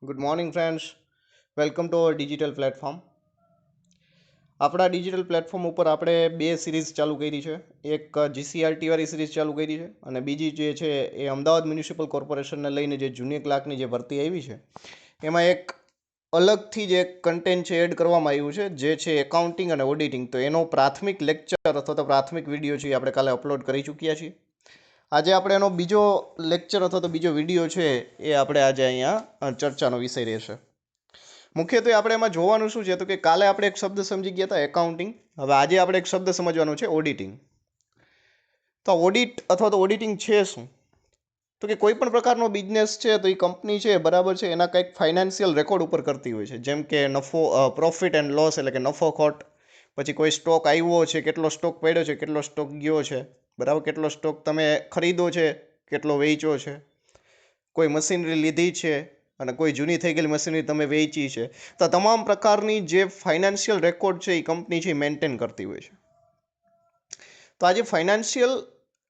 Good morning friends, welcome to our digital platform. આપણા digital platform ઉપર આપણે બે સિરીઝ ચાલુ કરી છે. એક જીસીઆરટી વાળી સિરીઝ ચાલુ કરી છે અને બીજી જે છે એ અમદાવાદ મ્યુનિસિપલ કોર્પોરેશનને લઈને જે જૂની ક્લાર્કની જે ભરતી આવી છે એમાં એક અલગથી જે કન્ટેન્ટ છે એડ કરવામાં આવ્યું છે, જે છે એકાઉન્ટિંગ અને ઓડિટિંગ. તો એનો પ્રાથમિક લેક્ચર અથવા તો પ્રાથમિક વિડીયો છે એ આપણે કાલે અપલોડ કરી ચૂક્યા છીએ. આજે આપણે એનો બીજો લેક્ચર અથવા તો બીજો વિડીયો છે એ આપણે આજે અહીંયા ચર્ચાનો વિષય રહેશે. મુખ્યત્વે આપણે એમાં જોવાનું શું છે તો કે કાલે આપણે એક શબ્દ સમજી ગયા હતા એકાઉન્ટિંગ. હવે આજે આપણે એક શબ્દ સમજવાનો છે ઓડિટિંગ. તો ઓડિટ અથવા તો ઓડિટિંગ છે શું? તો કે કોઈ પણ પ્રકારનો બિઝનેસ છે તો એ કંપની છે બરાબર છે એના કંઈક ફાઇનાન્શિયલ રેકોર્ડ ઉપર કરતી હોય છે. જેમ કે પ્રોફિટ એન્ડ લોસ એટલે કે નફો ખોટ, પછી કોઈ સ્ટોક આવ્યો છે, કેટલો સ્ટોક પડ્યો છે, કેટલો સ્ટોક ગયો છે, બરાબર, કેટલો સ્ટોક તમે ખરીદો છે, કેટલો વેચો છે, કોઈ મશીનરી લીધી છે અને કોઈ જૂની થઈ ગયેલી મશીનરી તમે વેચી છે. તો તમામ પ્રકારની જે ફાઇનાન્શિયલ રેકોર્ડ છે એ કંપની છે એ મેન્ટેન કરતી હોય છે. તો આ જે ફાઇનાન્શિયલ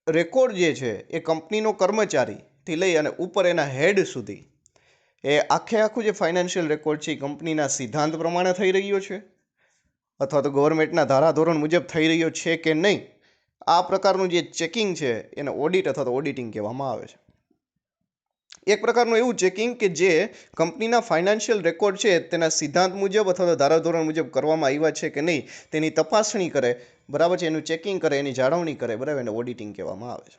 રેકોર્ડ જે છે એ કંપનીનો કર્મચારીથી લઈ અને ઉપર એના હેડ સુધી એ આખું જે ફાઇનાન્શિયલ રેકોર્ડ છે એ કંપનીના સિદ્ધાંત પ્રમાણે થઈ રહ્યો છે અથવા તો ગવર્મેન્ટના ધારાધોરણ મુજબ થઈ રહ્યો છે કે નહીં, આ પ્રકારનું જે ચેકિંગ છે એને ઓડિટ અથવા તો ઓડિટિંગ કહેવામાં આવે છે. એક પ્રકારનું એવું ચેકિંગ કે જે કંપનીના ફાઇનાન્શિયલ રેકોર્ડ છે તેના સિદ્ધાંત મુજબ અથવા તો ધારાધોરણ મુજબ કરવામાં આવ્યા છે કે નહીં તેની તપાસણી કરે, બરાબર છે, એનું ચેકિંગ કરે, એની જાળવણી કરે, બરાબર, એને ઓડિટિંગ કહેવામાં આવે છે.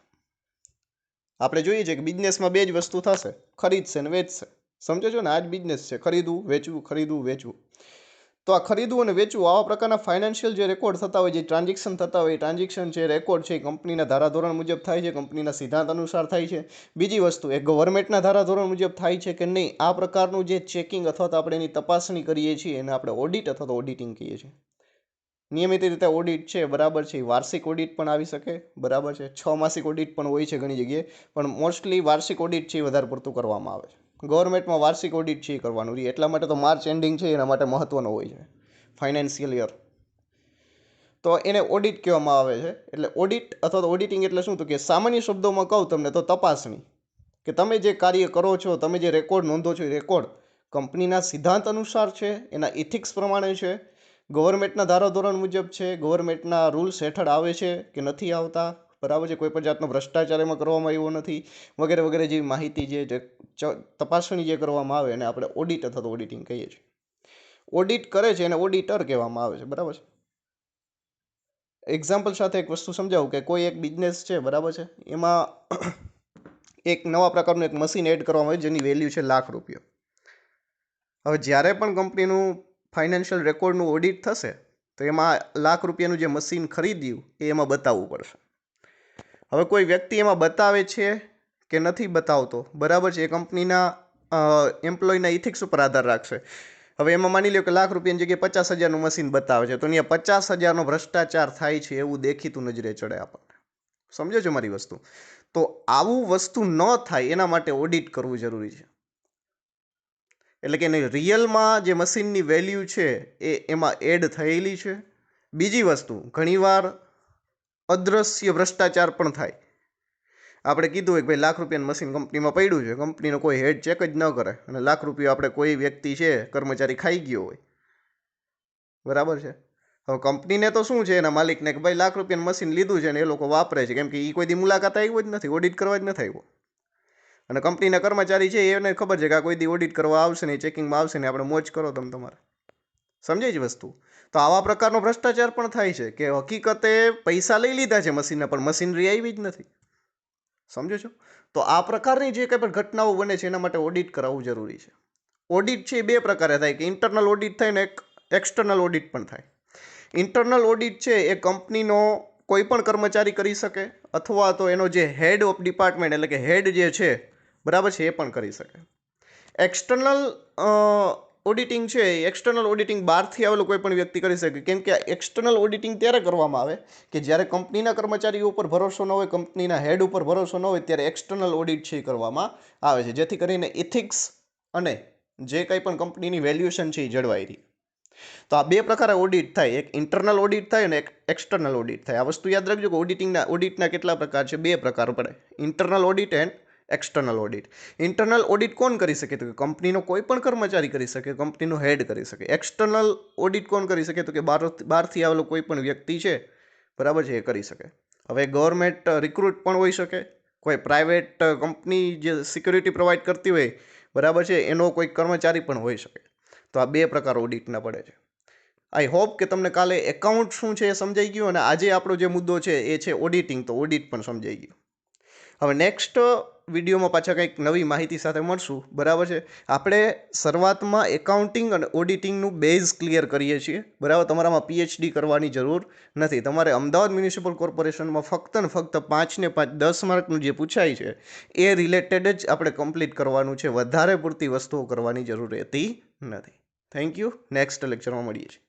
આપણે જોઈએ છીએ કે બિઝનેસમાં બે જ વસ્તુ થશે, ખરીદશે ને વેચશે. સમજો છો ને, આ જ બિઝનેસ છે, ખરીદવું વેચવું, ખરીદવું વેચવું. તો આ ખરીદવું અને વેચવું આવા પ્રકારના ફાઇનાન્શિયલ જે રેકોર્ડ થતા હોય, જે ટ્રાન્ઝેક્શન થતા હોય, ટ્રાન્ઝેક્શન છે રેકોર્ડ છે એ કંપનીના ધારાધોરણ મુજબ થાય છે, કંપનીના સિદ્ધાંત અનુસાર થાય છે. બીજી વસ્તુ એ ગવર્મેન્ટના ધારાધોરણ મુજબ થાય છે કે નહીં, આ પ્રકારનું જે ચેકિંગ અથવા તો આપણે એની તપાસણી કરીએ છીએ એને આપણે ઓડિટ અથવા તો ઓડિટિંગ કહીએ છીએ. નિયમિત રીતે ઓડિટ છે, બરાબર છે, વાર્ષિક ઓડિટ પણ આવી શકે, બરાબર છે, 6 માસિક ઓડિટ પણ હોય છે ઘણી જગ્યાએ, પણ મોસ્ટલી વાર્ષિક ઓડિટ છે એ વધારે પડતું કરવામાં આવે છે. ગવર્મેન્ટમાં વાર્ષિક ઓડિટ છે એ કરવાનું રહે, એટલા માટે તો માર્ચ એન્ડિંગ છે એના માટે મહત્વનો હોય છે, ફાઇનાન્શિયલ યર. તો એને ઓડિટ કહેવામાં આવે છે. એટલે ઓડિટ અથવા તો ઓડિટિંગ એટલે શું? તો કે સામાન્ય શબ્દોમાં કહું તમને તો તપાસણી, કે તમે જે કાર્ય કરો છો, તમે જે રેકોર્ડ નોંધો છો એ રેકોર્ડ કંપનીના સિદ્ધાંત અનુસાર છે, એના ઇથિક્સ પ્રમાણે છે, ગવર્મેન્ટના ધારાધોરણ મુજબ છે, ગવર્મેન્ટના રૂલ્સ હેઠળ આવે છે કે નથી આવતા, બરાબર છે, કોઈ પણ જાતનો ભ્રષ્ટાચાર એમાં કરવામાં આવ્યો નથી, વગેરે વગેરે જેવી માહિતી જે તપાસણી જે કરવામાં આવે એને આપણે ઓડિટ અથવા તો ઓડિટિંગ કહીએ છીએ. ઓડિટ કરે છે એને ઓડિટર કહેવામાં આવે છે, બરાબર છે. એક્ઝામ્પલ સાથે એક વસ્તુ સમજાવું કે કોઈ એક બિઝનેસ છે, બરાબર છે, એમાં એક નવા પ્રકારનું એક મશીન એડ કરવામાં આવે જેની વેલ્યુ છે ₹1,00,000. હવે જ્યારે પણ કંપનીનું ફાઇનાન્શિયલ રેકોર્ડનું ઓડિટ થશે તો એમાં ₹1,00,000નું જે મશીન ખરીદ્યું એ એમાં બતાવવું પડશે. હવે કોઈ વ્યક્તિ એમાં બતાવે છે કે નથી બતાવતો, બરાબર છે, એ કંપનીના એમ્પ્લોયના ઇથિક્સ ઉપર આધાર રાખશે. હવે એમાં માની લો કે ₹1,00,000ની જગ્યાએ 50,000નું મશીન બતાવે છે, તો અહીંયા 50,000નો ભ્રષ્ટાચાર થાય છે એવું દેખીતું નજરે ચડે આપણને. સમજો છો મારી વસ્તુ? તો આવું વસ્તુ ન થાય એના માટે ઓડિટ કરવું જરૂરી છે. એટલે કે રિયલમાં જે મશીનની વેલ્યુ છે એ એમાં એડ થયેલી છે. બીજી વસ્તુ, ઘણીવાર અદ્રશ્ય ભ્રષ્ટાચાર પણ થાય. આપણે કીધું હોય કે ભાઈ ₹1,00,000નું મશીન કંપનીમાં પડ્યું છે, કંપનીનો કોઈ હેડ ચેક જ ન કરે અને ₹1,00,000 આપણે કોઈ વ્યક્તિ છે કર્મચારી ખાઈ ગયો હોય, બરાબર છે. હવે કંપનીને તો શું છે એના માલિકને કે ભાઈ ₹1,00,000નું મશીન લીધું છે ને એ લોકો વાપરે છે, કેમ કે એ કોઈ દી મુલાકાત આવ્યો જ નથી, ઓડિટ કરવા જ નથી આવ્યો. અને કંપનીના કર્મચારી છે એને ખબર છે કે આ કોઈ દી ઓડિટ કરવા આવશે ને, ચેકિંગમાં આવશે ને, આપણે મોજ કરો તમે તમારે. સમજાય જ વસ્તુ? તો આવા પ્રકારનો ભ્રષ્ટાચાર પણ થાય છે કે હકીકતે પૈસા લઈ લીધા છે મશીનના પણ મશીનરી આવી જ નથી. સમજો છો? તો આ પ્રકારની જે કંઈ પણ ઘટનાઓ બને છે એના માટે ઓડિટ કરાવવું જરૂરી છે. ઓડિટ છે એ બે પ્રકારે થાય, કે ઇન્ટરનલ ઓડિટ થાય ને એક એક્સટર્નલ ઓડિટ પણ થાય. ઇન્ટરનલ ઓડિટ છે એ કંપનીનો કોઈ પણ કર્મચારી કરી શકે અથવા તો એનો જે હેડ ઓફ ડિપાર્ટમેન્ટ એટલે કે હેડ જે છે, બરાબર છે, એ પણ કરી શકે. એક્સટર્નલ ઓડિટિંગ છે એ એક્સટર્નલ ઓડિટિંગ બહારથી આવેલો કોઈ પણ વ્યક્તિ કરી શકે, કેમ કે એક્સટર્નલ ઓડિટિંગ ત્યારે કરવામાં આવે કે જ્યારે કંપનીના કર્મચારીઓ ઉપર ભરોસો ન હોય, કંપનીના હેડ ઉપર ભરોસો ન હોય, ત્યારે એક્સટર્નલ ઓડિટ છે એ કરવામાં આવે છે, જેથી કરીને ઇથિક્સ અને જે કંઈ પણ કંપનીની વેલ્યુએશન છે એ જળવાઈ રહી. તો આ બે પ્રકારે ઓડિટ થાય, એક ઇન્ટરનલ ઓડિટ થાય અને એક એક્સટર્નલ ઓડિટ થાય. આ વસ્તુ યાદ રાખજો કે ઓડિટના કેટલા પ્રકાર છે, બે પ્રકાર પડે, internal audit and external audit. Internal audit કોણ કરી શકે? તો કે કંપનીનો કોઈ પણ કર્મચારી કરી શકે, કંપનીનો હેડ કરી શકે. એક્સટર્નલ ઓડિટ કોણ કરી શકે? તો કે બહારથી આવેલો કોઈ પણ વ્યક્તિ છે, બરાબર છે, એ કરી શકે. હવે ગવર્મેન્ટ રિક્રુટ પણ હોઈ શકે, કોઈ પ્રાઇવેટ કંપની જે સિક્યુરિટી પ્રોવાઈડ કરતી હોય, બરાબર છે, એનો કોઈ કર્મચારી પણ હોઈ શકે. તો આ 2 પ્રકાર ઓડિટના પડે છે. આઈ હોપ કે તમને કાલે એકાઉન્ટ શું છે એ સમજાઈ ગયું, અને આજે આપણો જે મુદ્દો છે એ છે ઓડિટિંગ, તો ઓડિટ પણ સમજાઈ ગયું. હવે નેક્સ્ટ વિડીયોમાં પાછા કંઈક નવી માહિતી સાથે મળશું, બરાબર છે. આપણે શરૂઆતમાં એકાઉન્ટિંગ અને ઓડિટિંગનું બેઝ ક્લિયર કરીએ છીએ, બરાબર. તમારામાં PhD કરવાની જરૂર નથી. તમારે અમદાવાદ મ્યુનિસિપલ કોર્પોરેશનમાં ફક્ત ને ફક્ત 5 ને 5 10 માર્કનું જે પૂછાય છે એ રિલેટેડ જ આપણે કમ્પ્લીટ કરવાનું છે. વધારે પૂરતી વસ્તુઓ કરવાની જરૂર રહેતી નથી. Thank you. નેક્સ્ટ લેક્ચરમાં મળીએ છીએ.